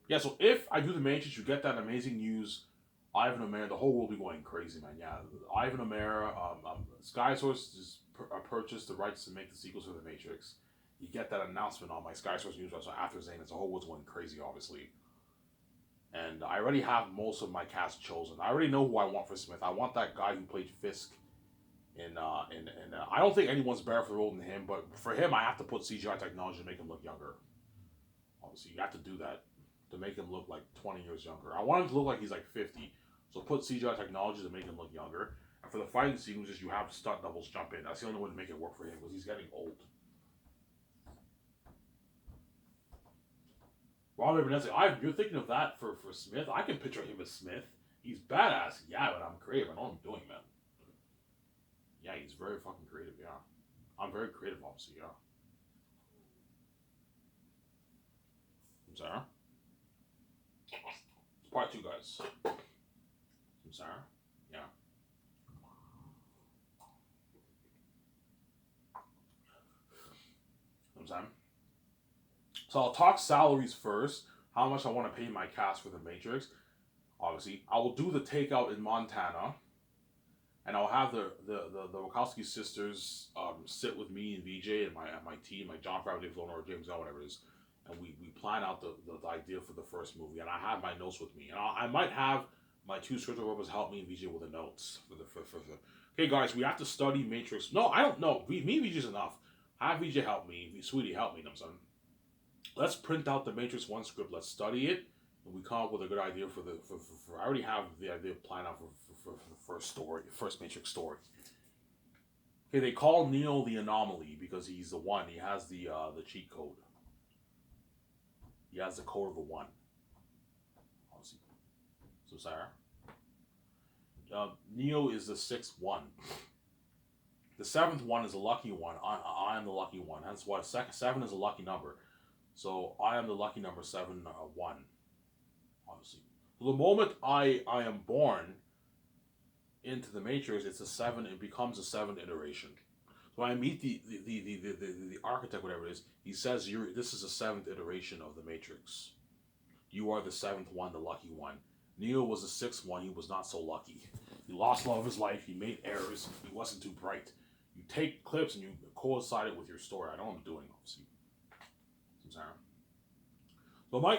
Yeah, so if I do the Matrix, you get that amazing news. Ivan Omer, the whole world will be going crazy, man. Yeah, Ivan Omer, Sky Source just purchased the rights to make the sequels for the Matrix. You get that announcement on my Sky Source news website after saying that the whole world's going crazy, obviously. And I already have most of my cast chosen. I already know who I want for Smith. I want that guy who played Fisk in I don't think anyone's better for the role than him, but for him, I have to put CGI technology to make him look younger. Obviously, you have to do that to make him look like 20 years younger. I want him to look like he's like 50. So put CGI technology to make him look younger. And for the fighting sequences, you have stunt doubles jump in. That's the only way to make it work for him because he's getting old. Robert Vanessa, you're thinking of that for Smith. I can picture him as Smith. He's badass. Yeah, but I'm creative. I know what I'm doing, man. Yeah, he's very fucking creative. Yeah. I'm very creative, obviously. Yeah. I'm sorry. It's part two, guys. I'm sorry. Yeah. I'm sorry. So I'll talk salaries first. How much I want to pay my cast for the Matrix. Obviously, I will do the takeout in Montana, and I'll have the Wachowski sisters sit with me and VJ and my team, like John Favreau, Dave Filoni, or James Gunn, whatever it is, and we plan out the idea for the first movie. And I have my notes with me, and I might have my two script developers help me and VJ with the notes for the. Okay, guys, we have to study Matrix. No, I don't know. Me and VJ is enough. Have VJ help me, Sweetie help me. I'm son. Let's print out the Matrix One script. Let's study it, and we come up with a good idea for the for I already have the idea planned out for the first story, first Matrix story. Okay, they call Neo the anomaly because he's the one. He has the cheat code. He has the code of the one. Obviously. So Sarah, Neo is the sixth one. The seventh one is a lucky one. I am the lucky one. That's why seven is a lucky number. So I am the lucky number seven one. Obviously. So the moment I am born into the Matrix, it's a seven. It becomes a seven iteration. So when I meet the architect, whatever it is, he says, "You're this is a seventh iteration of the Matrix. You are the seventh one, the lucky one. Neo was the sixth one. He was not so lucky. He lost love of his life. He made errors. He wasn't too bright. You take clips and you coincide it with your story. I know what I'm doing, obviously. So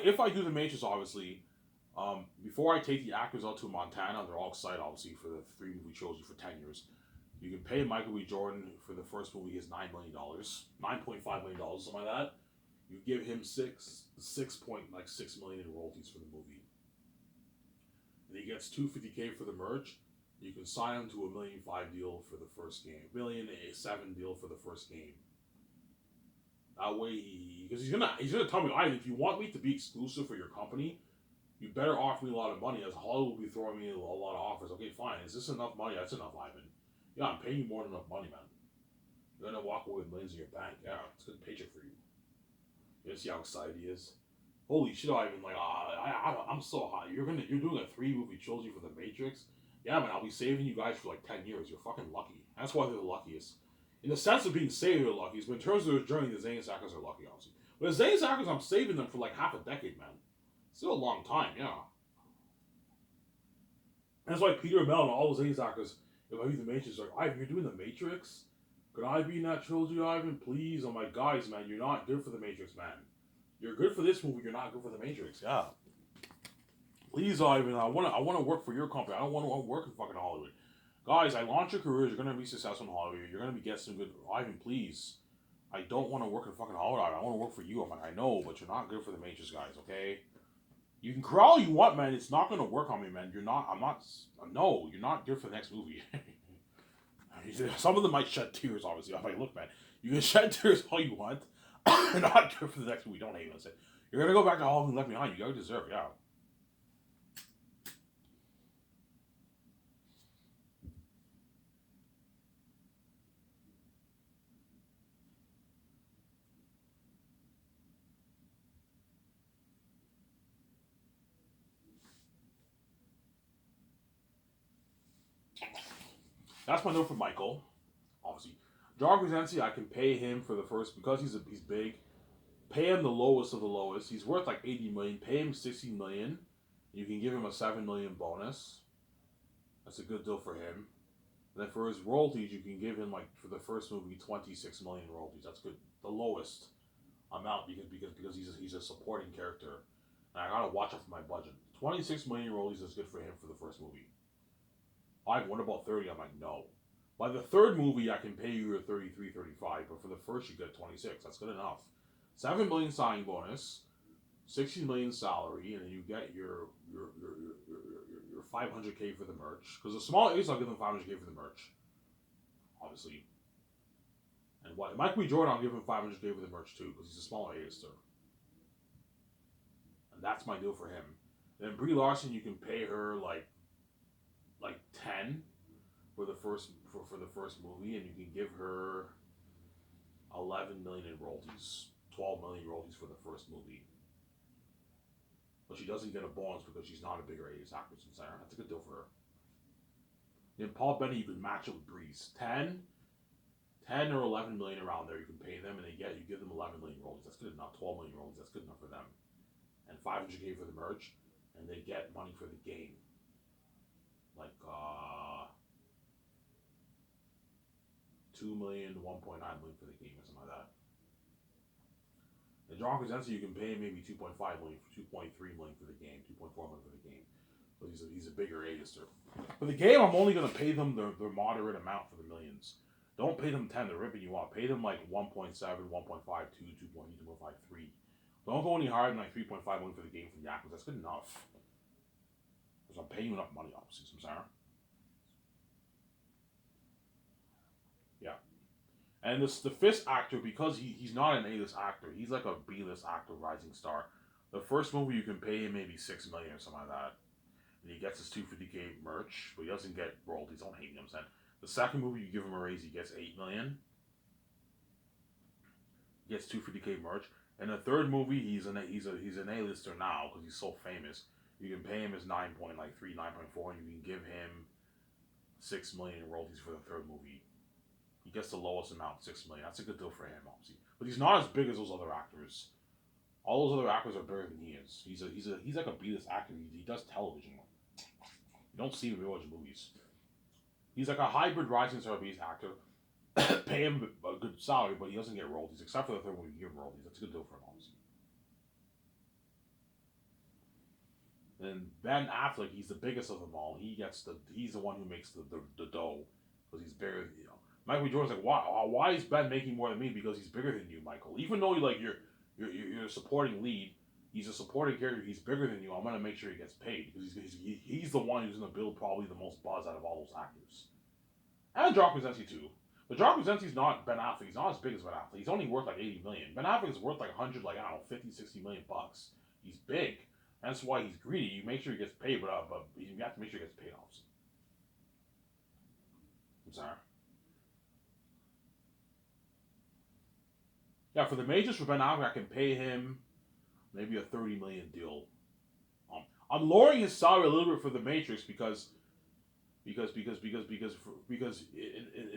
if I do the Matrix, obviously, before I take the actors out to Montana, they're all excited, obviously, for the three movie trilogy for 10 years. You can pay Michael B. Jordan for the first movie his $9 million, $9.5 million, something like that. You give him six point like 6 million in royalties for the movie. And he gets 250K for the merch. You can sign him to $1.5 million deal for the first game, $1.7 million deal for the first game. That way, because he's gonna tell me, if you want me to be exclusive for your company, you better offer me a lot of money, as Hollywood will be throwing me a lot of offers. Okay, fine. Is this enough money? That's enough, Ivan. Yeah, I'm paying you more than enough money, man. You're gonna walk away with millions in your bank. Yeah, it's a good paycheck for you. You see how excited he is. Holy shit, Ivan! Like, I'm so hot. You're doing a 3 movie trilogy for the Matrix. Yeah, man. I'll be saving you guys for like 10 years. You're fucking lucky. That's why they're the luckiest. In the sense of being saved, they're luckiest. But in terms of their journey, the Zane Sackers are lucky, obviously. But the Zane Sackers, I'm saving them for like half a decade, man. Still a long time, yeah. And that's why Peter Mel and all those Zane Sackers, if I do the Matrix, like, Ivan, you're doing the Matrix? Could I be in that trilogy, Ivan? Please? Oh my guys, man, you're not good for the Matrix, man. You're good for this movie, you're not good for the Matrix. Yeah. Please, Ivan, I wanna work for your company. I don't wanna work in fucking Hollywood. Guys, I launch your careers, you're gonna be successful in Hollywood, you're gonna be getting some good Ivan, please. I don't wanna work in fucking Hollywood. I wanna work for you. I'm like, I know, but you're not good for the Matrix, guys, okay? You can cry all you want, man. It's not gonna work on me, man. You're not. I'm not. No, you're not good for the next movie. Some of them might shed tears, obviously. I'm like, look, man, you can shed tears all you want. You're not good for the next movie. Don't hate us. You're gonna go back to all of them left behind. You gotta deserve, yeah. That's my note for Michael. Obviously, John Krasinski, I can pay him for the first because he's big. pay him the lowest of the lowest. He's worth like 80 million. Pay him 60 million. You can give him a 7 million bonus. That's a good deal for him. And then for his royalties, you can give him like for the first movie 26 million royalties. That's good. The lowest amount because he's a supporting character. And I gotta watch out for my budget. 26 million royalties is good for him for the first movie. What about 30? I'm like, no. By the third movie, I can pay you your 33, 35, but for the first, you get 26. That's good enough. 7 million signing bonus, 60 million salary, and then you get your 500K for the merch. Because the small A's, I'll give them 500K for the merch, obviously. And what Michael B. Jordan, I'll give him 500K for the merch too, because he's a smaller A-lister. And that's my deal for him. Then Brie Larson, you can pay her like 10 for the first movie, and you can give her 11 million in royalties, 12 million royalties for the first movie. But she doesn't get a bonus because she's not a bigger A-list actress than Sarah. That's a good deal for her. Then Paul Bettany, you can match it with Breeze. 10 or 11 million around there, you can pay them, and you give them 11 million royalties. That's good enough. 12 million royalties, that's good enough for them. And 500K for the merch, and they get money for the game. Like 2 million, 1.9 million for the game or something like that. And John Krasinski, you can pay him maybe 2.5 million, 2.3 million for the game, 2.4 million for the game. But he's a bigger A-lister. For the game, I'm only going to pay them their moderate amount for the millions. Don't pay them 10, they're ripping you off. Pay them like 1.7, 1.5, 2, 2.8, 2.5, 3. Don't go any higher than like 3.5 million for the game from Yakuza. That's good enough. Because I'm paying you enough money, obviously, Sarah. Yeah. And the Fist actor, because he's not an A-list actor, he's like a B-list actor, rising star. The first movie, you can pay him maybe 6 million or something like that. And he gets his 250K merch, but he doesn't get royalties. Don't hate me, I'm saying. The second movie, you give him a raise, he gets 8 million. He gets 250K merch. And the third movie, he's an A-lister now because he's so famous. You can pay him his 9.3, 9.4, and you can give him 6 million in royalties for the third movie. He gets the lowest amount, 6 million. That's a good deal for him, obviously. But he's not as big as those other actors. All those other actors are bigger than he is. He's like a B-list actor. He does television. You don't see him in watching movies. He's like a hybrid rising star B-list actor. Pay him a good salary, but he doesn't get royalties, except for the third movie. You give him royalties. That's a good deal for him, obviously. And Ben Affleck, he's the biggest of them all. He's the one who makes the dough because he's bigger. You know, Michael B. Jordan's like, why is Ben making more than me? Because he's bigger than you, Michael. Even though you're a supporting lead, he's a supporting character. He's bigger than you. I'm gonna make sure he gets paid because he's the one who's gonna build probably the most buzz out of all those actors. And John Krasinski too. But John Krasinski's not Ben Affleck. He's not as big as Ben Affleck. He's only worth like 80 million. Ben Affleck is worth like 100, like I don't know, 50, 60 million bucks. He's big. That's why he's greedy. You make sure he gets paid, but you have to make sure he gets paid off. I'm sorry. Yeah, for the majors for Ben Affleck, I can pay him maybe a 30 million deal. I'm lowering his salary a little bit for the Matrix because in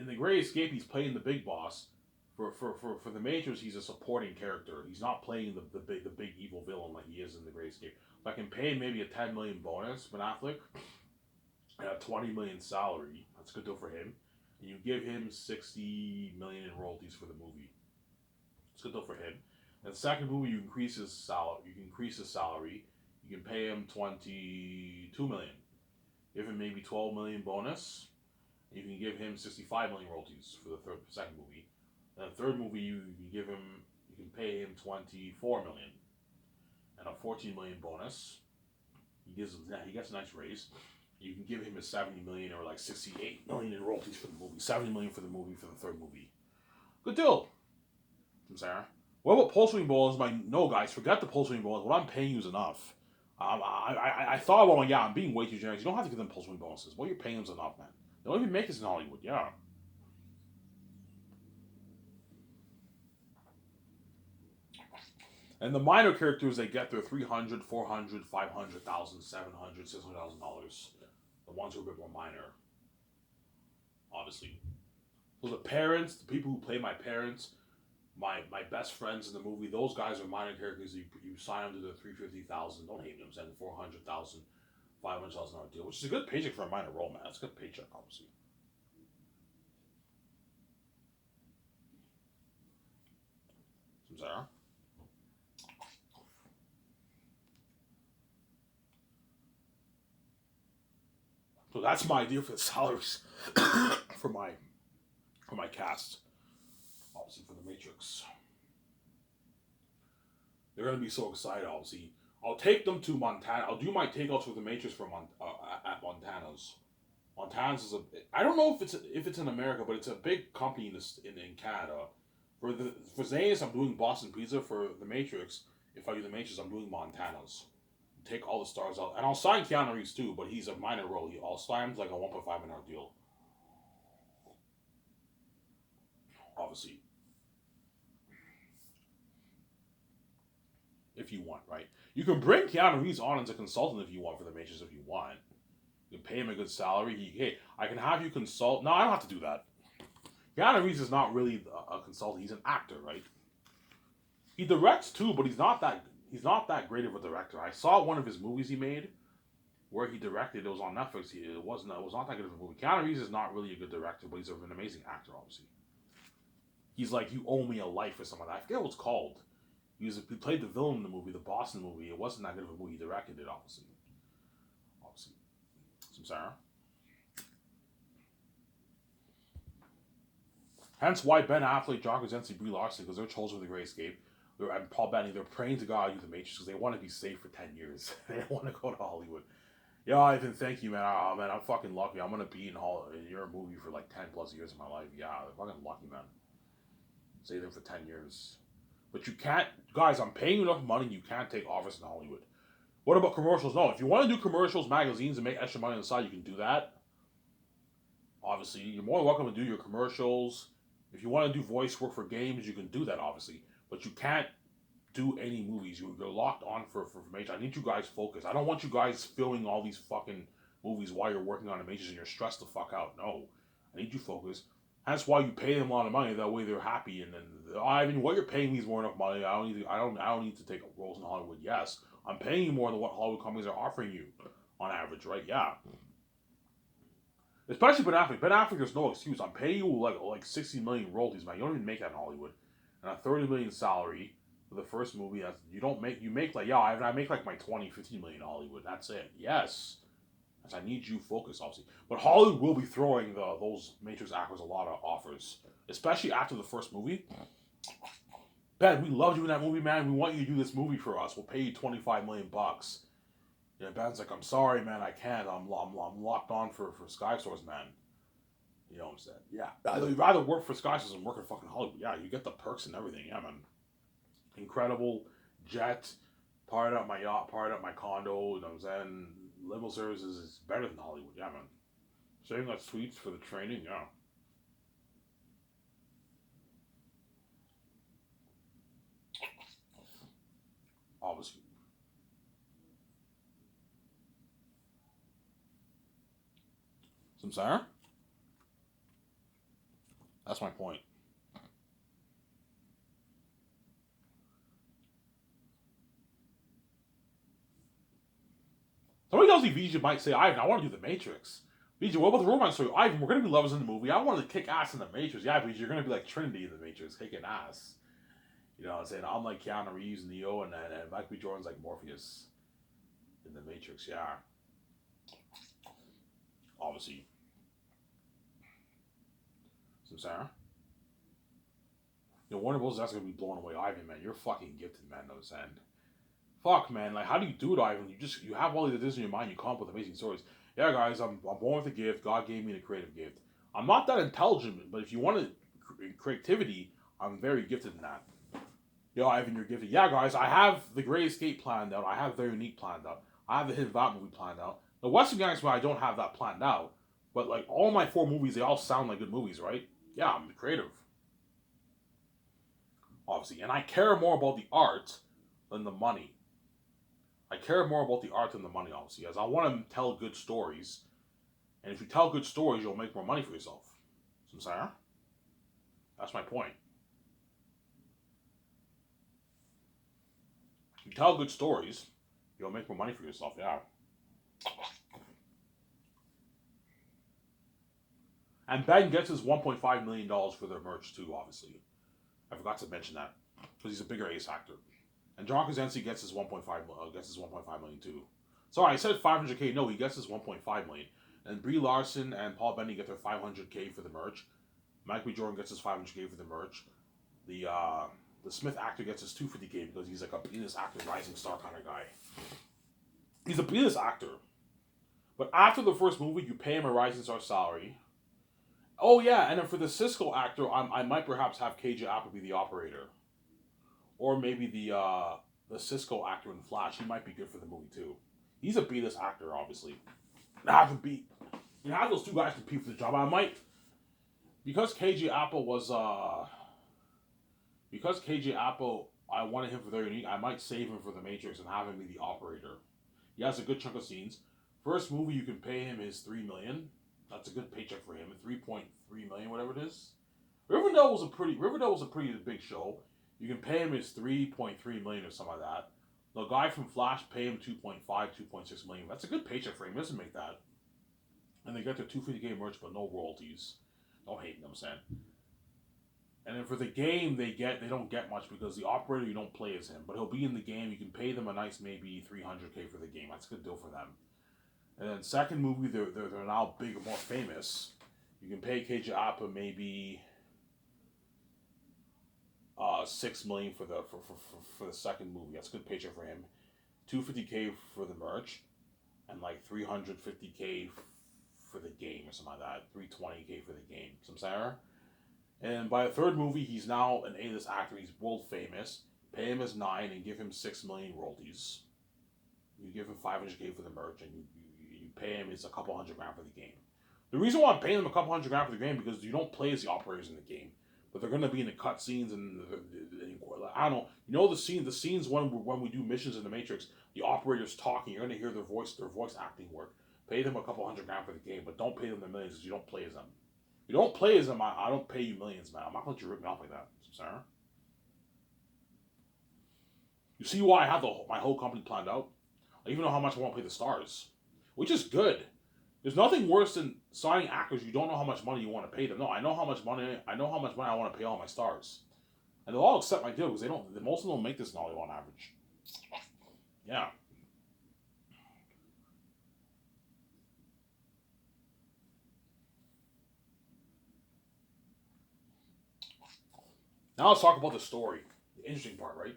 the Great Escape he's playing the big boss. For the Matrix he's a supporting character. He's not playing the big evil villain like he is in the Great Escape. So I can pay him maybe a 10 million bonus, Ben Affleck, and a 20 million salary. That's a good deal for him. And you give him 60 million in royalties for the movie. It's a good deal for him. And the second movie you increase his salary. You can pay him 22 million. Give him maybe 12 million bonus. You can give him 65 million royalties for the second movie. And the third movie you can pay him 24 million and a 14 million bonus. He gets a nice raise. You can give him a 70 million or like 68 million in royalties for the movie. 70 million for the movie for the third movie. Good deal. From Sarah. What about pulse wing balls? No, guys, forget the pulse wing balls. What I'm paying you is enough. I thought, well, yeah, I'm being way too generous. You don't have to give them pulse wing bonuses. What you're paying them is enough, man. They don't even make this in Hollywood. Yeah. And the minor characters, they get their $300, $400, $500,000, $700, $600,000. The ones who are a bit more minor, obviously. So the parents, the people who play my parents, my best friends in the movie, those guys are minor characters. You sign them to the 350,000. Don't hate them. Send 400,000, 500,000 deal, which is a good paycheck for a minor role, man. That's a good paycheck, obviously. Sarah. So that's my idea for the salaries for my cast. Obviously for the Matrix. They're gonna be so excited. Obviously, I'll take them to Montana. I'll do my takeouts for the Matrix from at Montana's. Montana's is a. I don't know if it's in America, but it's a big company in Canada. For Zayas, I'm doing Boston Pizza. For the Matrix, if I do the Matrix, I'm doing Montana's. Take all the stars out, and I'll sign Keanu Reeves too, but he's a minor role. I'll sign him like a 1.5 million deal. Obviously, if you want, right? You can bring Keanu Reeves on as a consultant if you want for the Matrix. If you want, you can pay him a good salary. Hey, I can have you consult. No, I don't have to do that. Keanu Reeves is not really a consultant. He's an actor, right? He directs too, but he's not that great of a director. I saw one of his movies he made where he directed. It was on Netflix. It was not that good of a movie. Keanu Reeves is not really a good director, but he's an amazing actor, obviously. He's like, You Owe Me a Life or something like that. I forget what it's called. He played the villain in the movie, the Boston movie. It wasn't that good of a movie. He directed it, obviously. Some Sarah. Hence why Ben Affleck, John Krasinski, Brie Larson, because they're chosen for the Great Escape, and Paul Bettany, they're praying to God to use the Matrix because they want to be safe for 10 years. They don't want to go to Hollywood. Yeah, Ivan, thank you, man. Man, I'm fucking lucky. I'm going to be in your movie for like 10 plus years of my life. Yeah, I'm fucking lucky, man. Stay there for 10 years. But you can't, guys, I'm paying you enough money, you can't take offers in Hollywood. What about commercials? No, if you want to do commercials, magazines, and make extra money on the side, you can do that. Obviously, you're more than welcome to do your commercials. If you want to do voice work for games, you can do that, obviously. But you can't do any movies. You're locked on for Matrix. I need you guys focused. I don't want you guys filming all these fucking movies while you're working on the Matrix and you're stressed the fuck out. No. I need you focused. That's why you pay them a lot of money. That way they're happy. And then, I mean, what you're paying me is more enough money. I don't need to take roles in Hollywood. Yes, I'm paying you more than what Hollywood companies are offering you on average, right? Yeah. Especially Ben Affleck. Ben Affleck, there's no excuse. I'm paying you like 60 million royalties, man. You don't even make that in Hollywood. And a 30 million salary for the first movie. You make like, I make like my 20, 15 million in Hollywood. That's it. Yes. I need you focused, obviously. But Hollywood will be throwing those Matrix actors a lot of offers, especially after the first movie. Ben, we loved you in that movie, man. We want you to do this movie for us. We'll pay you $25 million. Yeah, Ben's like, I'm sorry, man, I can't. I'm locked on for Sky Source, man. You know what I'm saying? Yeah. I'd rather work for Sky Source than work in fucking Hollywood. Yeah, you get the perks and everything. Yeah, man. Incredible jet, parted out my yacht, parted out my condo. You know what I'm saying? Limo services is better than Hollywood. Yeah, man. Saving got suites for the training. Yeah. Obviously. Some Sarah? That's my point. Somebody else, Vijay might say, Ivan, I want to do the Matrix. Vijay, what about the romance story? Ivan, we're going to be lovers in the movie. I want to kick ass in the Matrix. Yeah, Vijay, you're going to be like Trinity in the Matrix, kicking ass. You know what I'm saying? I'm like Keanu Reeves, Neo, and Michael B. Jordan's like Morpheus in the Matrix. Yeah. Obviously. Some Sarah? You know, Warner Bros. That's going to be blown away. Ivan, man, you're fucking gifted, man, no end. Fuck, man, like, how do you do it, Ivan? You have all these ideas in your mind, you come up with amazing stories. Yeah, guys, I'm born with a gift. God gave me the creative gift. I'm not that intelligent, but if you want creativity, I'm very gifted in that. Yo, Ivan, you're gifted. Yeah, guys, I have the Great Escape planned out. I have Very Unique planned out. I have the Hidden Valley movie planned out. The Western Gangster, I don't have that planned out. But, like, all my 4 movies, they all sound like good movies, right? Yeah, I'm creative. Obviously. And I care more about the art than the money. I care more about the art than the money, obviously, as I want to tell good stories. And if you tell good stories, you'll make more money for yourself. Some Sarah? That's my point. You tell good stories, you'll make more money for yourself. Yeah. And Ben gets his $1.5 million for their merch too. Obviously, I forgot to mention that because he's a bigger ace actor. And John Krasinski gets his 1.5 million too. Sorry, I said 500K. No, he gets his 1.5 million. And Brie Larson and Paul Bettany get their 500K for the merch. Mike B. Jordan gets his 500K for the merch. The Smith actor gets his 250K because he's like a B-list actor, rising star kind of guy. He's a B-list actor. But after the first movie, you pay him a rising star salary. Oh yeah, and then for the Cisco actor, I might perhaps have KJ Apple be the operator, or maybe the Cisco actor in Flash. He might be good for the movie too. He's a B-list actor, obviously. Have those two guys compete for the job. I might, because KJ Apple I wanted him for their unique. I might save him for the Matrix and have him be the operator. He has a good chunk of scenes. First movie, you can pay him his $3 million. That's a good paycheck for him. 3.3 million, whatever it is. Riverdale was a pretty big show. You can pay him his 3.3 million or something like that. The guy from Flash, pay him 2.5, 2.6 million. That's a good paycheck for him. He doesn't make that. And they get their 250K merch, but no royalties. Don't hate them, I'm saying. And then for the game, they don't get much because the operator, you don't play as him, but he'll be in the game. You can pay them a nice maybe 300K for the game. That's a good deal for them. And then second movie, they're now bigger, more famous. You can pay KJ Apa maybe $6 million for the second movie. That's a good paycheck for him. 250K for the merch, and like 350K for the game or something like that. 320K for the game. Some saying. And by the third movie, he's now an A-list actor. He's world famous. Pay him his 9 and give him 6 million royalties. You give him 500K for the merch, and you pay him is a couple $100,000 for the game. The reason why I'm paying them a couple $100,000 for the game because you don't play as the operators in the game, but they're going to be in the cut scenes and I don't know. You know the scenes when we do missions in the Matrix, the operators talking. You're going to hear their voice acting work. Pay them a couple $100,000 for the game, but don't pay them the millions because you don't play as them. If you don't play as them, I don't pay you millions, man. I'm not going to let you rip me off like that, Sarah. You see why I have my whole company planned out? I even know how much I want to pay the stars, which is good. There's nothing worse than signing actors you don't know how much money you want to pay them. No, I know how much money I want to pay all my stars, and they'll all accept my deal because most of them don't make this in Hollywood on average. Yeah. Now let's talk about the story, the interesting part, right?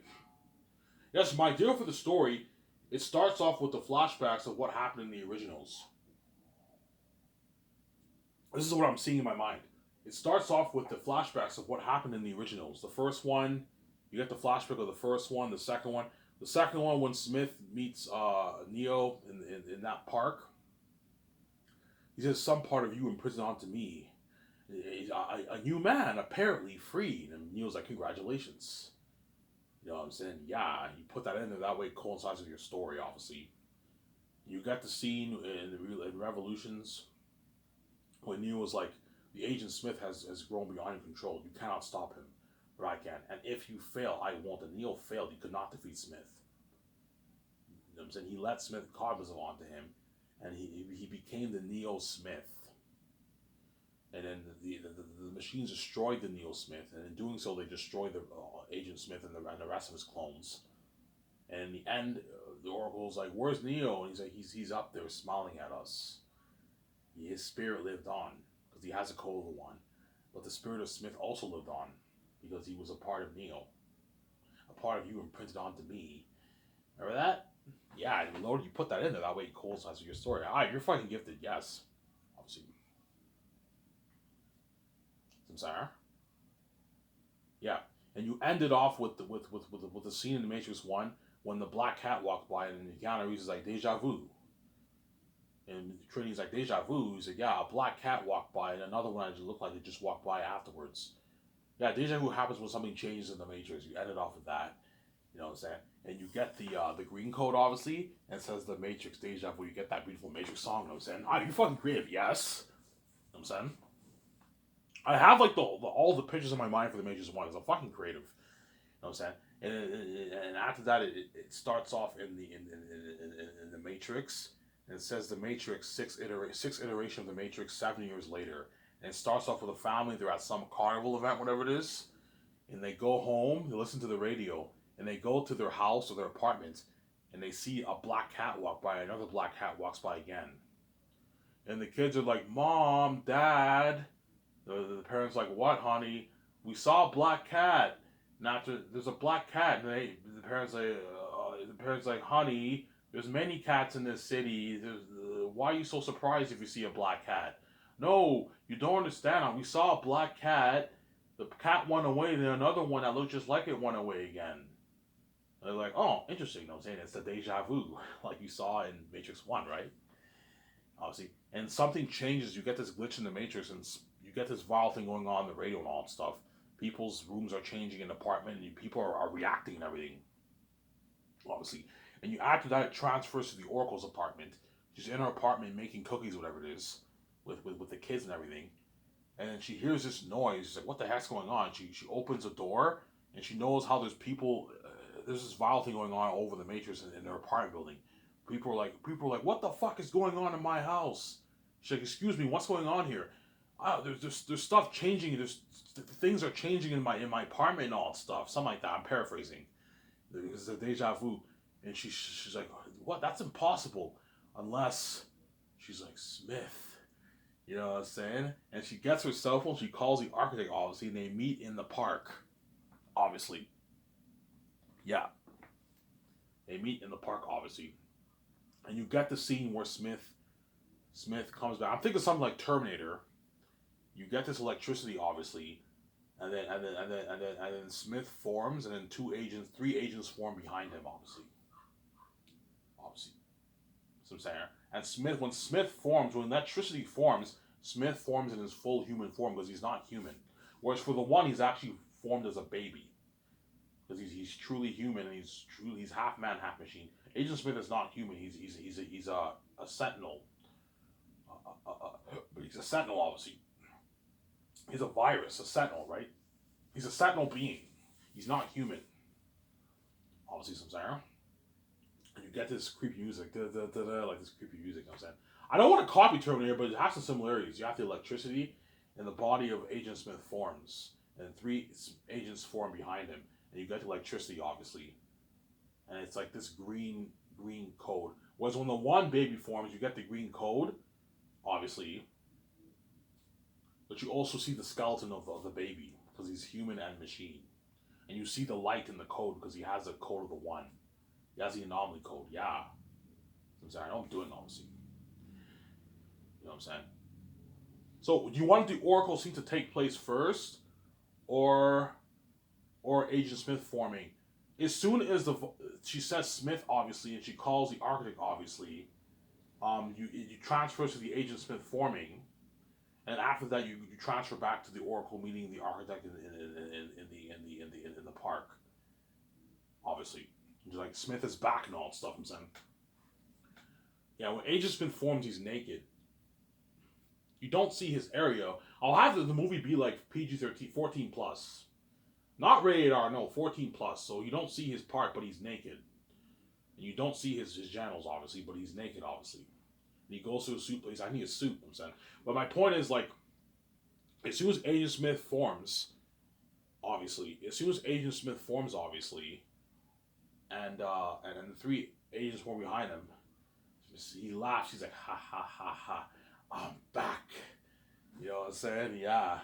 Yes, my deal for the story, it starts off with the flashbacks of what happened in the originals. This is what I'm seeing in my mind. It starts off with the flashbacks of what happened in the originals. The first one, you get the flashback of the first one. The second one when Smith meets Neo in that park. He says, "Some part of you imprisoned onto me. A new man, apparently freed." And Neo's like, "Congratulations." You know what I'm saying? Yeah, you put that in there. That way it coincides with your story, obviously. You got the scene in Revolutions when Neo was like, the Agent Smith has grown beyond control. You cannot stop him, but I can. And if you fail, I won't. And Neo failed. He could not defeat Smith. You know what I'm saying? He let Smith cognizant onto him, and he became the Neo Smith. And then the machines destroyed the Neo Smith, and in doing so, they destroyed the Agent Smith and the rest of his clones. And in the end, the Oracle's like, "Where's Neo?" And he's like, "He's up there, smiling at us. His spirit lived on because he has a code of the one, but the spirit of Smith also lived on because he was a part of Neo, a part of you imprinted onto me." Remember that? Yeah, and Lord, you put that in there. That way, it coincides with your story. You're fucking gifted, yes, obviously. Samsara. Yeah, and you ended off with the scene in the Matrix 1 when the black cat walked by and Keanu Reeves is like, "Deja vu." And Trinity's like, "Deja vu." He said, "Yeah, a black cat walked by, and another one that looked like it just walked by afterwards." Yeah, deja vu happens when something changes in the Matrix. You ended off with that. You know what I'm saying? And you get the green code, obviously, and it says the Matrix deja vu. You get that beautiful Matrix song. You know what I'm saying? You're fucking creative, yes. You know what I'm saying? I have like all the pictures in my mind for the Matrix 1 because I'm fucking creative. You know what I'm saying? and after that, it starts off in the Matrix, and it says the Matrix six iteration of the Matrix 7 years later, and it starts off with a family. They're at some carnival event, whatever it is, and they go home. They listen to the radio, and they go to their house or their apartment, and they see a black cat walk by. Another black cat walks by again, and the kids are like, "Mom, Dad." The parents like, "What, honey? We saw a black cat." And after there's a black cat, and the parents like, "Honey, there's many cats in this city. Why are you so surprised if you see a black cat?" "No, you don't understand. We saw a black cat. The cat went away, then another one that looked just like it went away again." And they're like, "Oh, interesting." You know what I'm saying? It's the deja vu, like you saw in Matrix 1, right? Obviously. And something changes. You get this glitch in the Matrix, and you get this viral thing going on the radio and all that stuff. People's rooms are changing in the apartment, and people are reacting and everything, obviously. And you after that, it transfers to the Oracle's apartment. She's in her apartment making cookies, whatever it is, with the kids and everything. And then she hears this noise. She's like, "What the heck's going on?" She opens a door, and she knows how there's people. There's this viral thing going on over the Matrix in their apartment building. People are like, "What the fuck is going on in my house?" She's like, "Excuse me, what's going on here?" There's stuff changing. Things are changing in my apartment and all that stuff. Something like that. I'm paraphrasing. It's a deja vu, and she's like, "What? That's impossible, unless." She's like, "Smith." You know what I'm saying? And she gets her cell phone. She calls the architect, obviously, and they meet in the park. Obviously, yeah, they meet in the park, obviously, and you get the scene where Smith comes back. I'm thinking something like Terminator. You get this electricity, obviously, and then Smith forms, and then 3 agents form behind him, obviously. So I'm saying, and when electricity forms, Smith forms in his full human form because he's not human. Whereas for the one, he's actually formed as a baby because he's truly human and he's half man, half machine. Agent Smith is not human. He's a sentinel. But he's a sentinel, obviously. He's a virus, a sentinel, right? He's a sentinel being. He's not human. Obviously, some saying. And you get this creepy music, like this creepy music. You know what I'm saying? I don't want to copy Terminator, but it has some similarities. You have the electricity, and the body of Agent Smith forms, and 3 agents form behind him, and you get the electricity, obviously, and it's like this green code. Whereas when the one baby forms, you get the green code, obviously, but you also see the skeleton of the baby because he's human and machine, and you see the light in the code because he has the code of the one. He has the anomaly code. Yeah, I'm saying I know I'm doing obviously. You know what I'm saying? So, do you want the Oracle scene to take place first, or Agent Smith forming? As soon as she says Smith obviously, and she calls the architect obviously, you transfer to the Agent Smith forming, and after that you transfer back to the Oracle meeting the architect in the park. Obviously, like Smith is back and all that stuff. I'm saying, yeah, when Agent Smith forms, he's naked. You don't see his area. I'll have the movie be like PG-13, 14 plus. Not rated R, no, 14 plus. So you don't see his part, but he's naked. And you don't see his genitals, obviously, but he's naked, obviously. And he goes to a suit place. I need a suit, I'm saying. But my point is, like, as soon as Agent Smith forms, obviously, and the 3 agents form behind him, he laughs. He's like, "Ha ha ha ha, I'm back." You know what I'm saying? Yeah.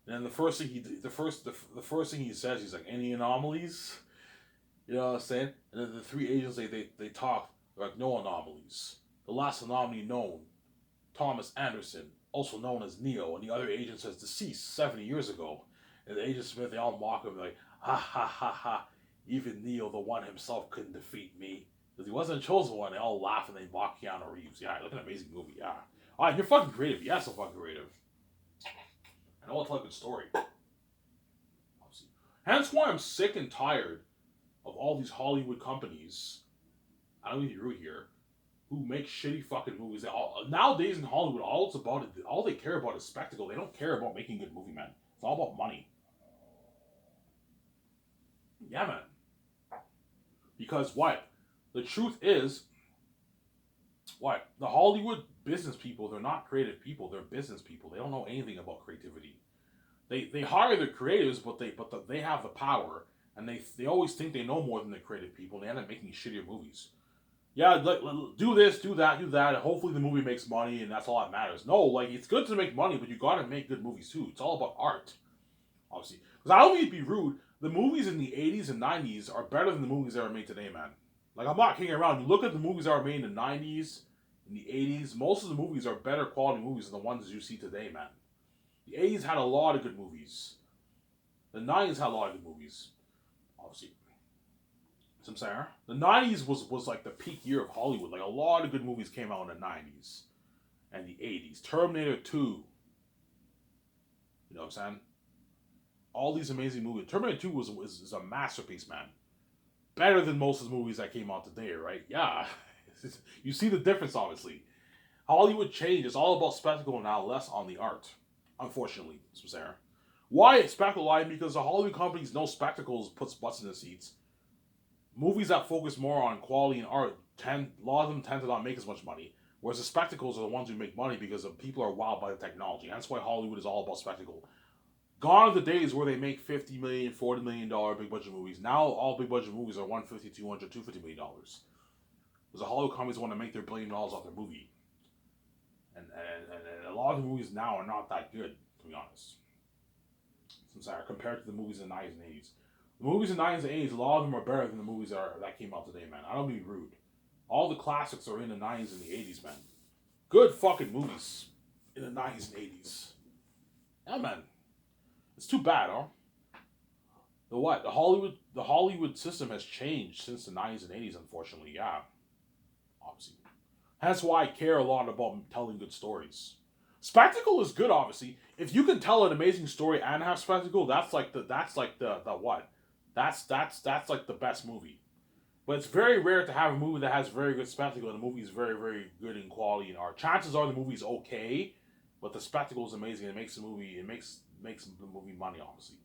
And then the first thing he says, he's like, "Any anomalies?" You know what I'm saying? And then the 3 agents they talk. They're like, "No anomalies. The last anomaly known, Thomas Anderson, also known as Neo, and the other agent says deceased 70 years ago." And the Agent Smith, they all mock him like, "Ha ha ha ha. Even Neo, the one himself, couldn't defeat me. Because he wasn't the chosen one." They all laugh and they mock Keanu Reeves. Yeah, look at an amazing movie. Yeah. Alright, you're fucking creative. Yeah, so fucking creative. And I'll tell a good story. Hence why I'm sick and tired of all these Hollywood companies. I don't mean to be rude here. Who make shitty fucking movies. Nowadays in Hollywood, all they care about is spectacle. They don't care about making a good movie, man. It's all about money. Yeah, man. Because what? The truth is, what? The Hollywood business people, they're not creative people. They're business people. They don't know anything about creativity. They hire the creatives, they have the power, and they always think they know more than the creative people, and they end up making shittier movies. Yeah, do this, do that, do that. And hopefully, the movie makes money, and that's all that matters. No, like it's good to make money, but you gotta make good movies too. It's all about art, obviously. Because I don't mean to be rude. The movies in the '80s and '90s are better than the movies that are made today, man. Like I'm not kidding around. You look at the movies that are made in the '90s, in the '80s. Most of the movies are better quality movies than the ones you see today, man. The '80s had a lot of good movies. The '90s had a lot of good movies, obviously. Some saying the '90s was like the peak year of Hollywood. Like a lot of good movies came out in the '90s and the '80s. Terminator 2. You know what I'm saying? All these amazing movies. Terminator 2 is a masterpiece, man. Better than most of the movies that came out today, right? Yeah. You see the difference, obviously. Hollywood changed. It's all about spectacle now, less on the art. Unfortunately, some saying. Why it's spectacle? Why? Because the Hollywood companies know spectacles puts butts in the seats. Movies that focus more on quality and art a lot of them tend to not make as much money. Whereas the spectacles are the ones who make money because the people are wowed by the technology. That's why Hollywood is all about spectacle. Gone are the days where they make $50 million, $40 million big budget movies. Now all big budget movies are $150, $200, $250 million. Because the Hollywood companies want to make their $1 billion off their movie. And a lot of the movies now are not that good, to be honest. I'm sorry, compared to the movies in the 90s and 80s. The movies in the 90s and 80s, a lot of them are better than the movies that came out today, man. I don't mean rude. All the classics are in the 90s and the 80s, man. Good fucking movies in the 90s and 80s. Yeah, man. It's too bad, huh? The what? The Hollywood system has changed since the 90s and 80s, unfortunately, yeah. Obviously. That's why I care a lot about telling good stories. Spectacle is good, obviously. If you can tell an amazing story and have spectacle, that's like the what? That's like the best movie. But it's very rare to have a movie that has very good spectacle and the movie is very, very good in quality and art. Chances are the movie's okay, but the spectacle is amazing. It makes the movie makes the movie money, obviously.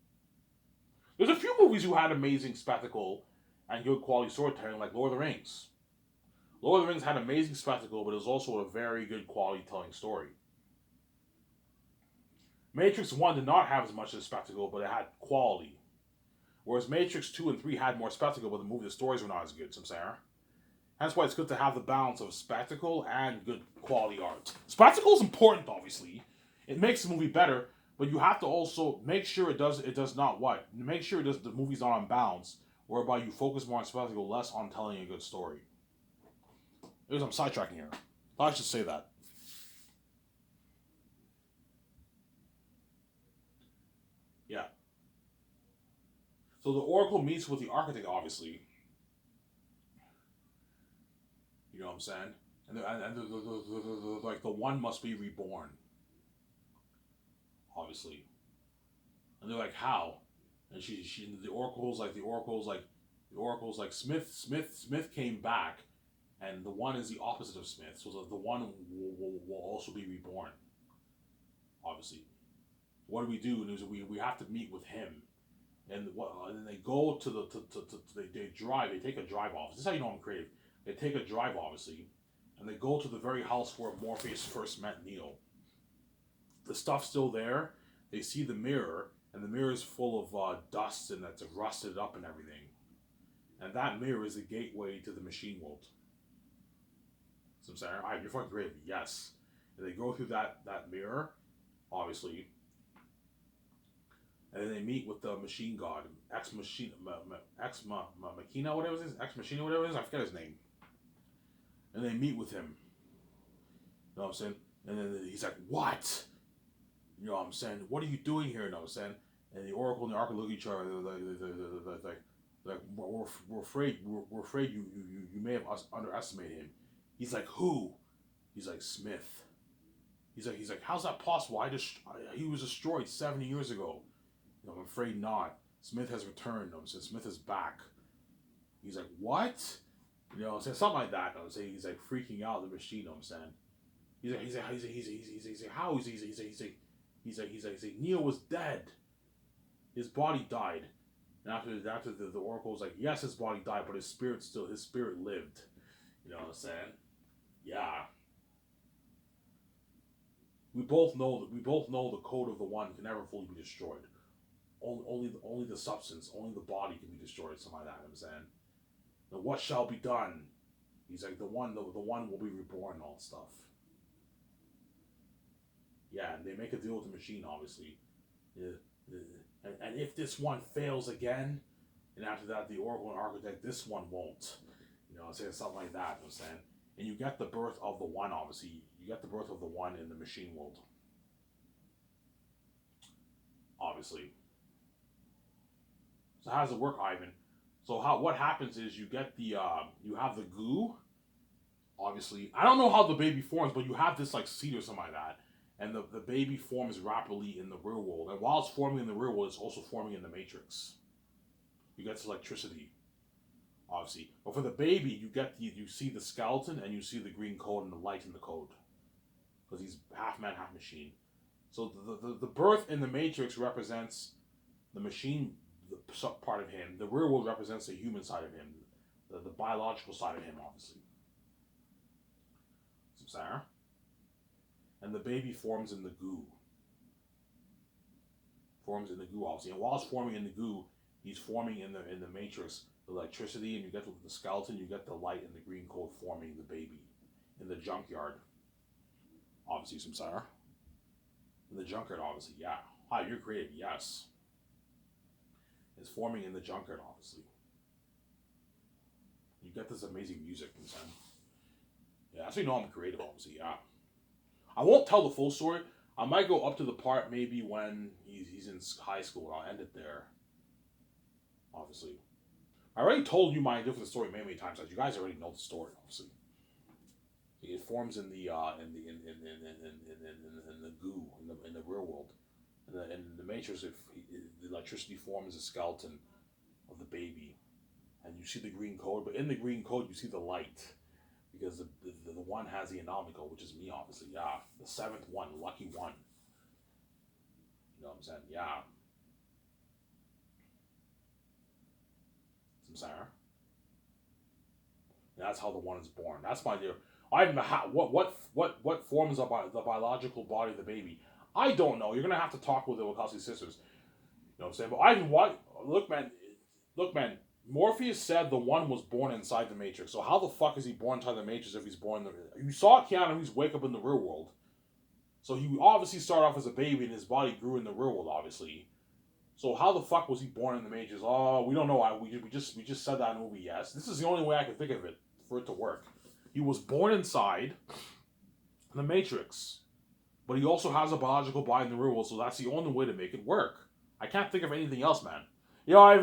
There's a few movies who had amazing spectacle and good quality storytelling, like Lord of the Rings. Lord of the Rings had amazing spectacle, but it was also a very good quality telling story. Matrix 1 did not have as much of a spectacle, but it had quality. Whereas Matrix 2 and 3 had more spectacle, but the stories were not as good, some say. That's why it's good to have the balance of spectacle and good quality art. Spectacle is important, obviously. It makes the movie better, but you have to also make sure it does not what? Make sure the movie's not on balance, whereby you focus more on spectacle, less on telling a good story. I'm sidetracking here. I should say that. Yeah. So the Oracle meets with the architect, obviously. You know what I'm saying? Like the one must be reborn, obviously. And they're like, how? And the oracle's like Smith came back, and the one is the opposite of Smith, so the one will also be reborn. Obviously, what do we do? And we have to meet with him, and then they go to they drive. They take a drive off. This is how you know I'm creative. They take a drive, obviously, and they go to the very house where Morpheus first met Neo. The stuff's still there. They see the mirror, and the mirror is full of dust and that's rusted up and everything. And that mirror is the gateway to the machine world. So I'm saying, all right, you're fucking great. Yes. And they go through that mirror, obviously, and then they meet with the machine god, Ex Machina, whatever it is, Ex Machina, whatever it is. I forget his name. And they meet with him. You know what I'm saying? And then he's like, "What? You know what I'm saying? What are you doing here?" You know what I'm saying? And the Oracle and the Ark look at each other. Like we're afraid. We're afraid you may have underestimated him. He's like, "Who?" He's like, "Smith." He's like, "How's that possible? He was destroyed 70 years ago." You know, I'm afraid not. Smith has returned. You know what I'm saying? Smith is back. He's like, "What?" You know what I'm saying? Something like that. You know what I'm saying? He's like freaking out the machine. You know what I'm saying? He's like, how? He's like, Neo was dead. His body died. And after the Oracle's like, yes, his body died, but his spirit lived. You know what I'm saying? Yeah. We both know the code of the one can never fully be destroyed. Only the substance, only the body can be destroyed. Something like that. You know what I'm saying. Now what shall be done? He's like the one will be reborn and all that stuff. Yeah, and they make a deal with the machine, obviously. Yeah, and if this one fails again, and after that the Oracle and Architect, this one won't. You know, I'm saying something like that. You know what I'm saying, and you get the birth of the one. Obviously, you get the birth of the one in the machine world. Obviously. So how does it work, Ivan? So what happens is you get the you have the goo. Obviously, I don't know how the baby forms, but you have this like seed or something like that, and the baby forms rapidly in the real world. And while it's forming in the real world, it's also forming in the matrix. You get this electricity, obviously. But for the baby, you see the skeleton and you see the green code and the light in the code, because he's half man, half machine. So the birth in the matrix represents the machine, the part of him. The real world represents the human side of him, the biological side of him, obviously. Sarah. And the baby forms in the goo. Forms in the goo, obviously. And while it's forming in the goo, he's forming in the matrix, the electricity, and you get the skeleton, you get the light and the green code forming the baby in the junkyard. Obviously, some Sarah. In the junkyard, obviously, yeah. Hi, you're creative, yes. It's forming in the junkyard, obviously. You get this amazing music, and yeah, so you know I'm creative, obviously, yeah. I won't tell the full story. I might go up to the part maybe when he's in high school, and I'll end it there. Obviously. I already told you my different story many times, as you guys already know the story, obviously. It forms in the goo, in the real world. In the Matrix, the electricity forms a skeleton of the baby. And you see the green code, but in the green code you see the light. Because the one has the anomaly code, which is me, obviously. Yeah, the seventh one, lucky one. You know what I'm saying? Yeah. Some Sarah. That's how the one is born. That's my dear. I don't know how, what forms the biological body of the baby. I don't know. You're gonna have to talk with the Wachowski sisters. You know what I'm saying? But look, man. Morpheus said the one was born inside the Matrix. So how the fuck is he born inside the Matrix if he's born in the... You saw Keanu Reeves wake up in the real world. So he obviously started off as a baby and his body grew in the real world, obviously. So how the fuck was he born in the Matrix? Oh, we don't know. We just said that in the movie, yes. This is the only way I can think of it for it to work. He was born inside the Matrix. But he also has a biological body in the real world, so that's the only way to make it work. I can't think of anything else, man. Yo,